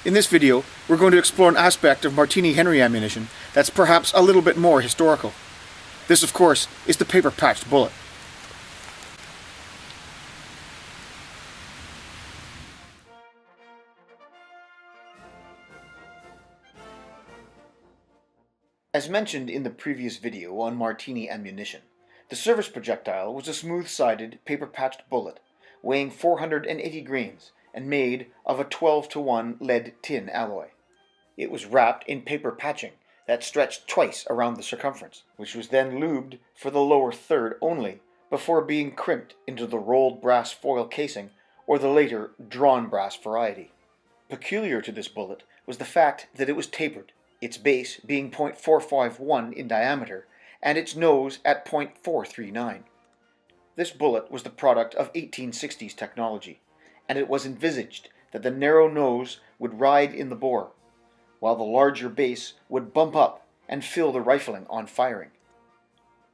In this video, we're going to explore an aspect of Martini Henry ammunition that's perhaps a little bit more historical. This, of course, is the paper-patched bullet. As mentioned in the previous video on Martini ammunition, the service projectile was a smooth-sided, paper-patched bullet, weighing 480 grains and made of a 12-to-1 lead-tin alloy. It was wrapped in paper patching that stretched twice around the circumference, which was then lubed for the lower third only, before being crimped into the rolled brass foil casing or the later drawn brass variety. Peculiar to this bullet was the fact that it was tapered, its base being .451 in diameter and its nose at .439. This bullet was the product of 1860s technology, and it was envisaged that the narrow nose would ride in the bore, while the larger base would bump up and fill the rifling on firing.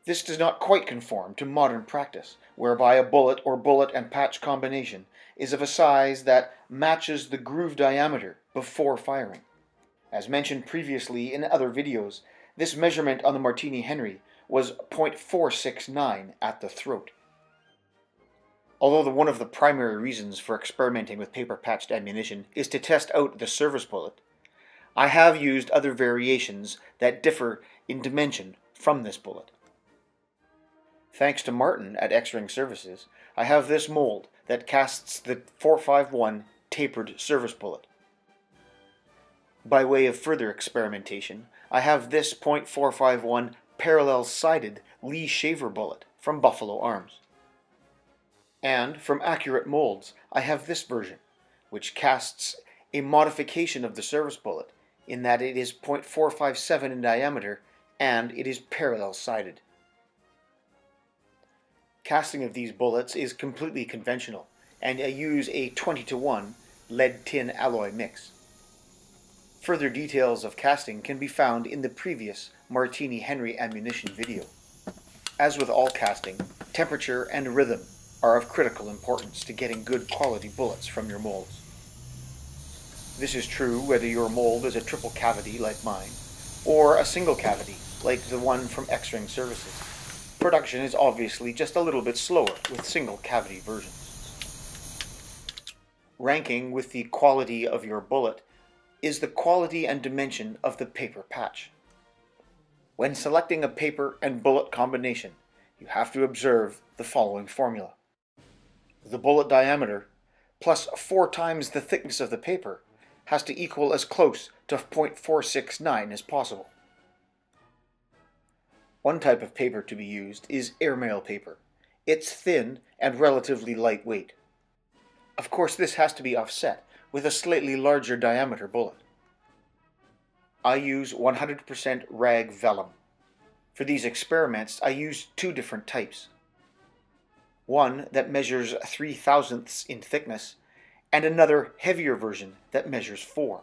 This does not quite conform to modern practice, whereby a bullet or bullet and patch combination is of a size that matches the groove diameter before firing. As mentioned previously in other videos, this measurement on the Martini Henry was .469 at the throat. Although one of the primary reasons for experimenting with paper-patched ammunition is to test out the service bullet, I have used other variations that differ in dimension from this bullet. Thanks to Martin at Xring Services, I have this mold that casts the .451 tapered service bullet. By way of further experimentation, I have this .451 parallel-sided Lee Shaver bullet from Buffalo Arms. And from Accurate Molds, I have this version, which casts a modification of the service bullet in that it is .457 in diameter and it is parallel-sided. Casting of these bullets is completely conventional, and I use a 20-to-1 lead-tin alloy mix. Further details of casting can be found in the previous Martini Henry ammunition video. As with all casting, temperature and rhythm are of critical importance to getting good quality bullets from your molds. This is true whether your mold is a triple cavity like mine, or a single cavity like the one from Xring Services. Production is obviously just a little bit slower with single cavity versions. Ranking with the quality of your bullet is the quality and dimension of the paper patch. When selecting a paper and bullet combination, you have to observe the following formula. The bullet diameter plus 4 times the thickness of the paper has to equal as close to .469 as possible. One type of paper to be used is airmail paper. It's thin and relatively lightweight. Of course, this has to be offset with a slightly larger diameter bullet. I use 100% rag vellum. For these experiments, I used 2 different types. One that measures 3/1000ths in thickness, and another heavier version that measures 4.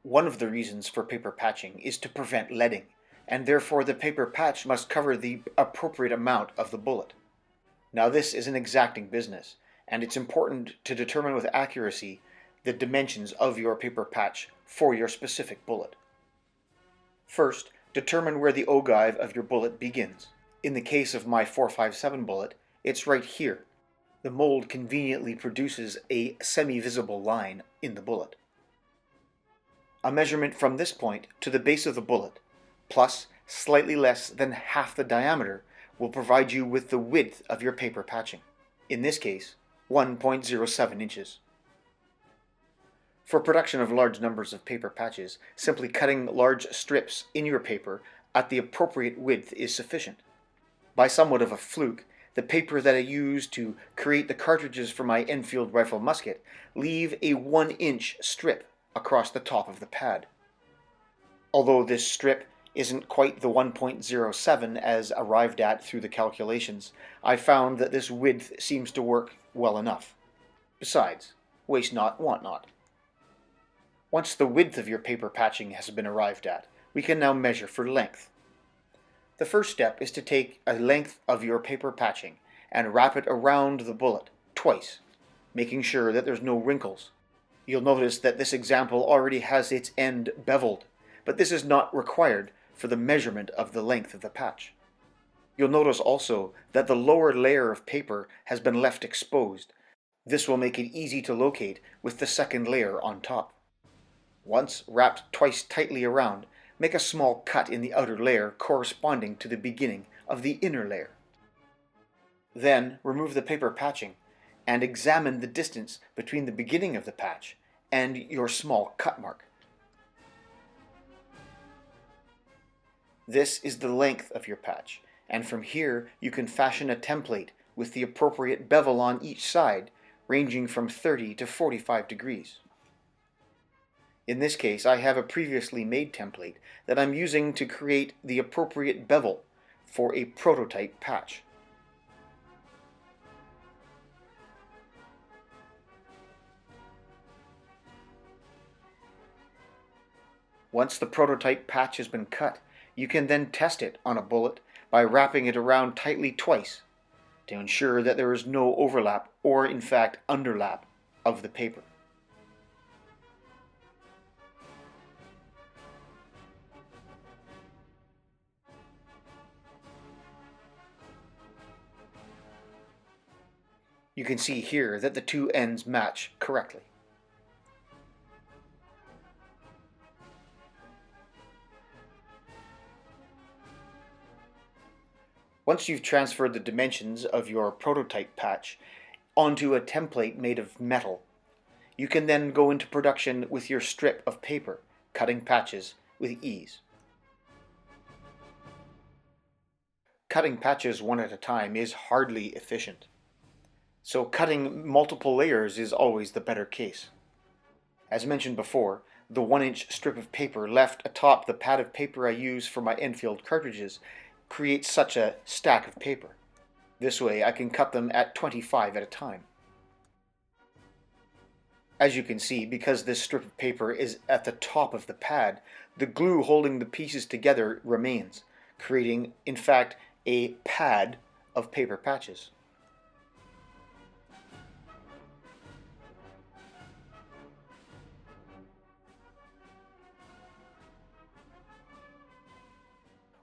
One of the reasons for paper patching is to prevent leading, and therefore the paper patch must cover the appropriate amount of the bullet. Now this is an exacting business, and it's important to determine with accuracy the dimensions of your paper patch for your specific bullet. First, determine where the ogive of your bullet begins. In the case of my .457 bullet, it's right here. The mold conveniently produces a semi-visible line in the bullet. A measurement from this point to the base of the bullet, plus slightly less than half the diameter, will provide you with the width of your paper patching. In this case, 1.07 inches. For production of large numbers of paper patches, simply cutting large strips in your paper at the appropriate width is sufficient. By somewhat of a fluke, the paper that I used to create the cartridges for my Enfield rifle musket leave a 1-inch strip across the top of the pad. Although this strip isn't quite the 1.07 as arrived at through the calculations, I found that this width seems to work well enough. Besides, waste not, want not. Once the width of your paper patching has been arrived at, we can now measure for length. The first step is to take a length of your paper patching and wrap it around the bullet twice, making sure that there's no wrinkles. You'll notice that this example already has its end beveled, but this is not required for the measurement of the length of the patch. You'll notice also that the lower layer of paper has been left exposed. This will make it easy to locate with the second layer on top. Once wrapped twice tightly around, make a small cut in the outer layer corresponding to the beginning of the inner layer. Then remove the paper patching and examine the distance between the beginning of the patch and your small cut mark. This is the length of your patch, and from here you can fashion a template with the appropriate bevel on each side, ranging from 30 to 45 degrees. In this case, I have a previously made template that I'm using to create the appropriate bevel for a prototype patch. Once the prototype patch has been cut, you can then test it on a bullet by wrapping it around tightly twice to ensure that there is no overlap or, in fact, underlap of the paper. You can see here that the two ends match correctly. Once you've transferred the dimensions of your prototype patch onto a template made of metal, you can then go into production with your strip of paper, cutting patches with ease. Cutting patches one at a time is hardly efficient, so cutting multiple layers is always the better case. As mentioned before, the 1-inch strip of paper left atop the pad of paper I use for my Enfield cartridges creates such a stack of paper. This way I can cut them at 25 at a time. As you can see, because this strip of paper is at the top of the pad, the glue holding the pieces together remains, creating, in fact, a pad of paper patches.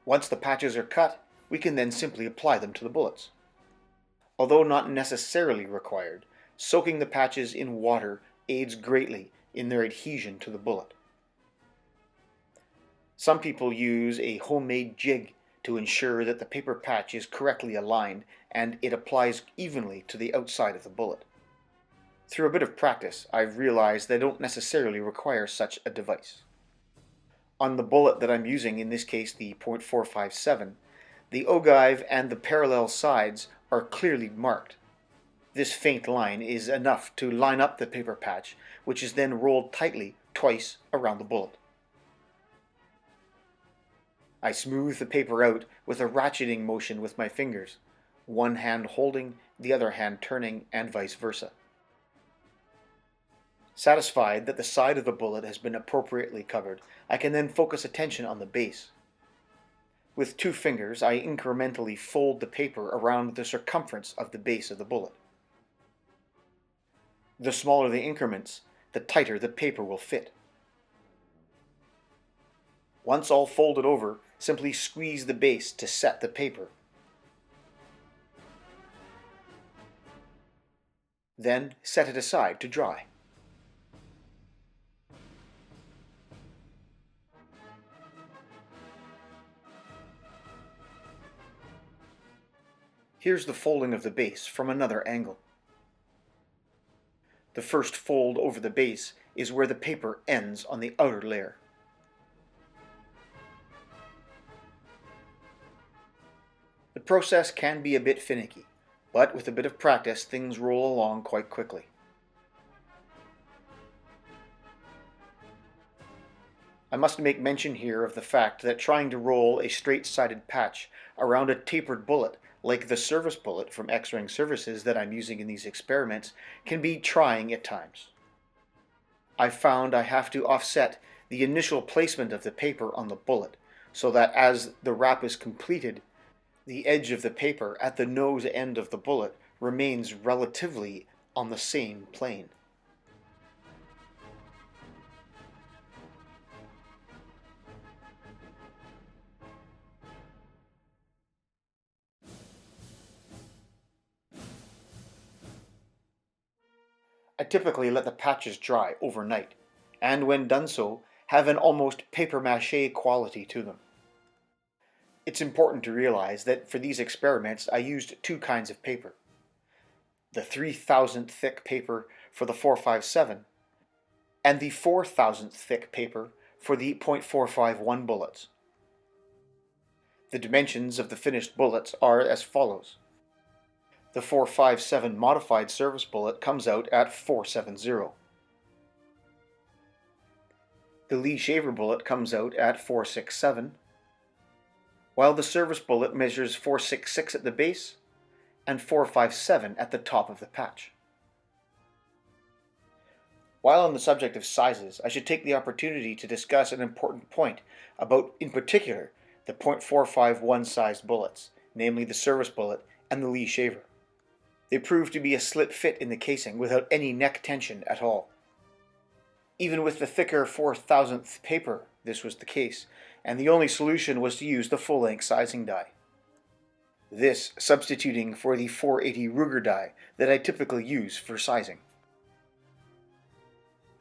Once the patches are cut, we can then simply apply them to the bullets. Although not necessarily required, soaking the patches in water aids greatly in their adhesion to the bullet. Some people use a homemade jig to ensure that the paper patch is correctly aligned and it applies evenly to the outside of the bullet. Through a bit of practice, I've realized they don't necessarily require such a device. On the bullet that I'm using, in this case the .457, the ogive and the parallel sides are clearly marked. This faint line is enough to line up the paper patch, which is then rolled tightly twice around the bullet. I smooth the paper out with a ratcheting motion with my fingers, one hand holding, the other hand turning, and vice versa. Satisfied that the side of the bullet has been appropriately covered, I can then focus attention on the base. With 2 fingers, I incrementally fold the paper around the circumference of the base of the bullet. The smaller the increments, the tighter the paper will fit. Once all folded over, simply squeeze the base to set the paper. Then set it aside to dry. Here's the folding of the base from another angle. The first fold over the base is where the paper ends on the outer layer. The process can be a bit finicky, but with a bit of practice things roll along quite quickly. I must make mention here of the fact that trying to roll a straight-sided patch around a tapered bullet like the service bullet from Xring Services that I'm using in these experiments can be trying at times. I've found I have to offset the initial placement of the paper on the bullet so that as the wrap is completed, the edge of the paper at the nose end of the bullet remains relatively on the same plane. I typically let the patches dry overnight, and when done so, have an almost papier-mâché quality to them. It's important to realize that for these experiments I used two kinds of paper. The 3,000th thick paper for the 457 and the 4,000th thick paper for the .451 bullets. The dimensions of the finished bullets are as follows. The 457 modified service bullet comes out at 470. The Lee Shaver bullet comes out at 467, while the service bullet measures 466 at the base and 457 at the top of the patch. While on the subject of sizes, I should take the opportunity to discuss an important point about, in particular, the .451 sized bullets, namely the service bullet and the Lee Shaver. They proved to be a slip fit in the casing without any neck tension at all. Even with the thicker 4,000th paper, this was the case, and the only solution was to use the full-length sizing die. This substituting for the 480 Ruger die that I typically use for sizing.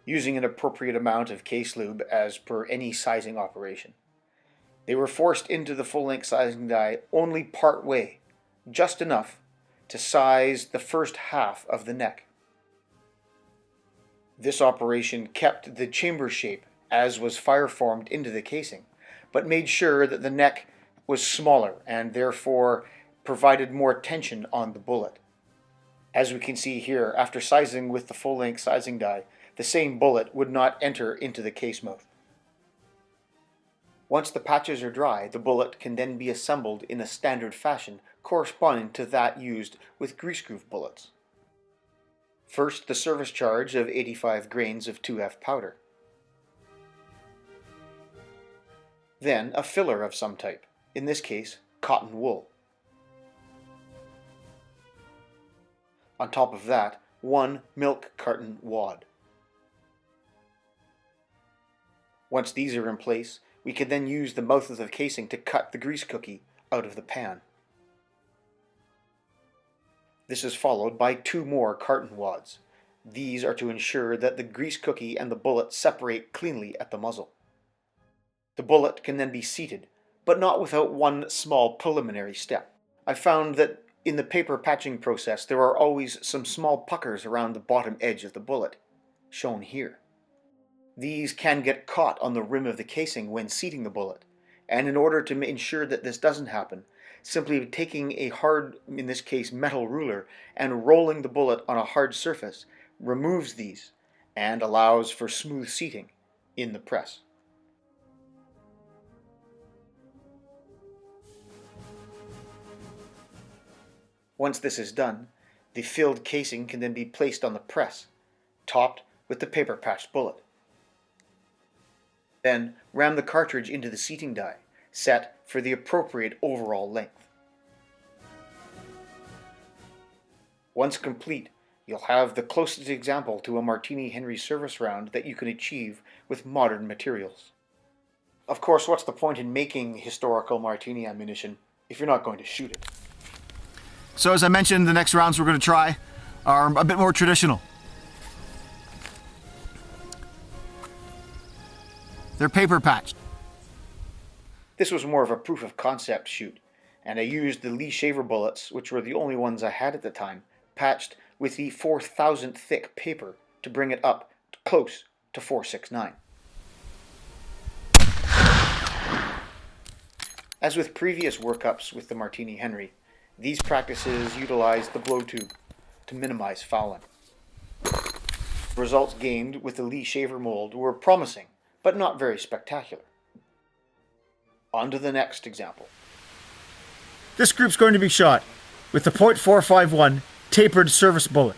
Using an appropriate amount of case lube as per any sizing operation. They were forced into the full-length sizing die only part way, just enough to size the first half of the neck. This operation kept the chamber shape as was fire formed into the casing, but made sure that the neck was smaller and therefore provided more tension on the bullet. As we can see here, after sizing with the full-length sizing die, the same bullet would not enter into the case mouth. Once the patches are dry, the bullet can then be assembled in a standard fashion corresponding to that used with grease-groove bullets. First, the service charge of 85 grains of 2F powder. Then, a filler of some type, in this case, cotton wool. On top of that, one milk carton wad. Once these are in place, we can then use the mouth of the casing to cut the grease cookie out of the pan. This is followed by two more carton wads. These are to ensure that the grease cookie and the bullet separate cleanly at the muzzle. The bullet can then be seated, but not without one small preliminary step. I found that in the paper patching process there are always some small puckers around the bottom edge of the bullet, shown here. These can get caught on the rim of the casing when seating the bullet, and in order to ensure that this doesn't happen, simply taking a hard, in this case metal ruler, and rolling the bullet on a hard surface removes these and allows for smooth seating in the press. Once this is done, the filled casing can then be placed on the press, topped with the paper patched bullet. Then ram the cartridge into the seating die, set for the appropriate overall length. Once complete, you'll have the closest example to a Martini Henry service round that you can achieve with modern materials. Of course, what's the point in making historical Martini ammunition if you're not going to shoot it? So as I mentioned, the next rounds we're going to try are a bit more traditional. They're paper patched. This was more of a proof of concept shoot, and I used the Lee Shaver bullets, which were the only ones I had at the time, patched with the 4,000th thick paper to bring it up close to 469. As with previous workups with the Martini Henry, these practices utilize the blow tube to minimize fouling. The results gained with the Lee Shaver mold were promising, but not very spectacular. On to the next example. This group's going to be shot with the .451 tapered service bullet.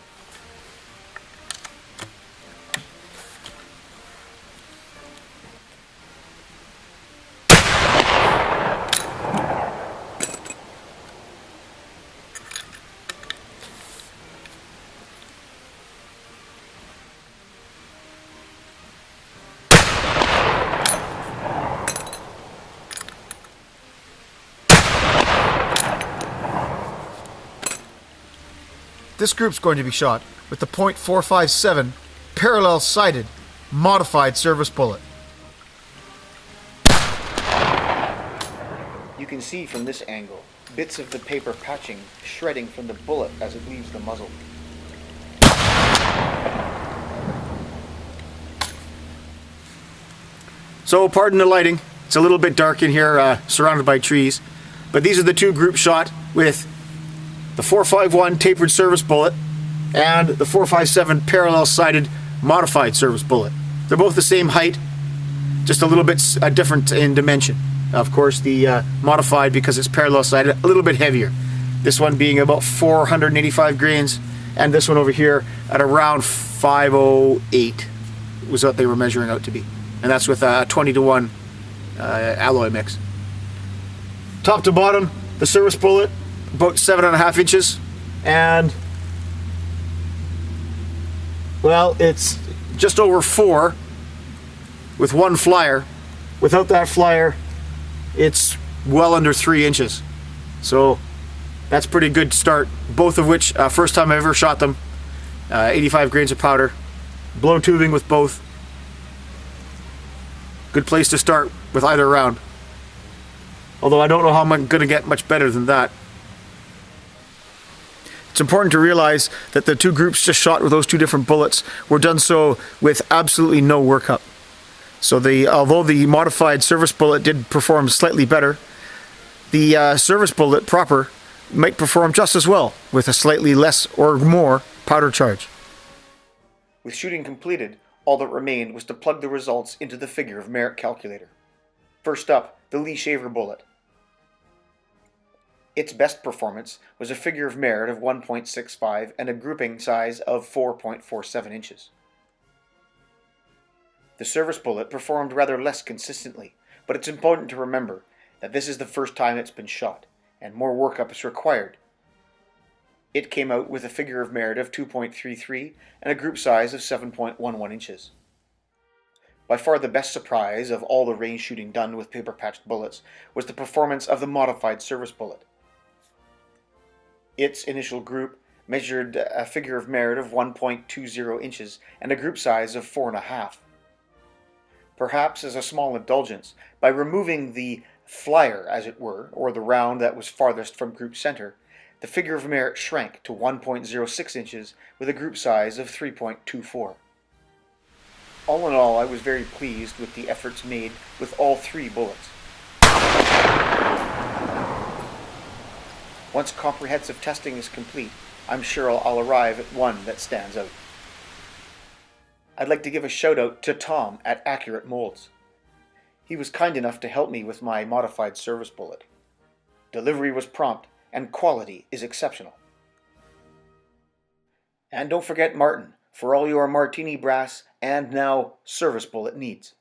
This group's going to be shot with the .457 parallel-sighted modified service bullet. You can see from this angle bits of the paper patching shredding from the bullet as it leaves the muzzle. So pardon the lighting, it's a little bit dark in here, surrounded by trees, but these are the two groups shot with the .451 tapered service bullet and the .457 parallel-sighted modified service bullet. They're both the same height, just a little bit different in dimension. Of course, the modified, because it's parallel-sighted, a little bit heavier. This one being about 485 grains, and this one over here at around 508 was what they were measuring out to be. And that's with a 20-to-1 alloy mix. Top to bottom, the service bullet, about 7.5 inches, and well, it's just over 4 with one flyer. Without that flyer, it's well under 3 inches. So that's pretty good start. Both of which, first time I ever shot them, 85 grains of powder, blow tubing with both. Good place to start with either round. Although I don't know how I'm going to get much better than that. It's important to realize that the two groups just shot with those two different bullets were done so with absolutely no workup. So although the modified service bullet did perform slightly better, the service bullet proper might perform just as well with a slightly less or more powder charge. With shooting completed, all that remained was to plug the results into the figure of merit calculator. First up, the Lee Shaver bullet. Its best performance was a figure of merit of 1.65 and a grouping size of 4.47 inches. The service bullet performed rather less consistently, but it's important to remember that this is the first time it's been shot, and more workup is required. It came out with a figure of merit of 2.33 and a group size of 7.11 inches. By far the best surprise of all the range shooting done with paper-patched bullets was the performance of the modified service bullet. Its initial group measured a figure of merit of 1.20 inches and a group size of 4.5. Perhaps as a small indulgence, by removing the flyer, as it were, or the round that was farthest from group center, the figure of merit shrank to 1.06 inches with a group size of 3.24. All in all, I was very pleased with the efforts made with all three bullets. Once comprehensive testing is complete, I'm sure I'll arrive at one that stands out. I'd like to give a shout out to Tom at Accurate Molds. He was kind enough to help me with my modified service bullet. Delivery was prompt and quality is exceptional. And don't forget Martin for all your Martini brass and now service bullet needs.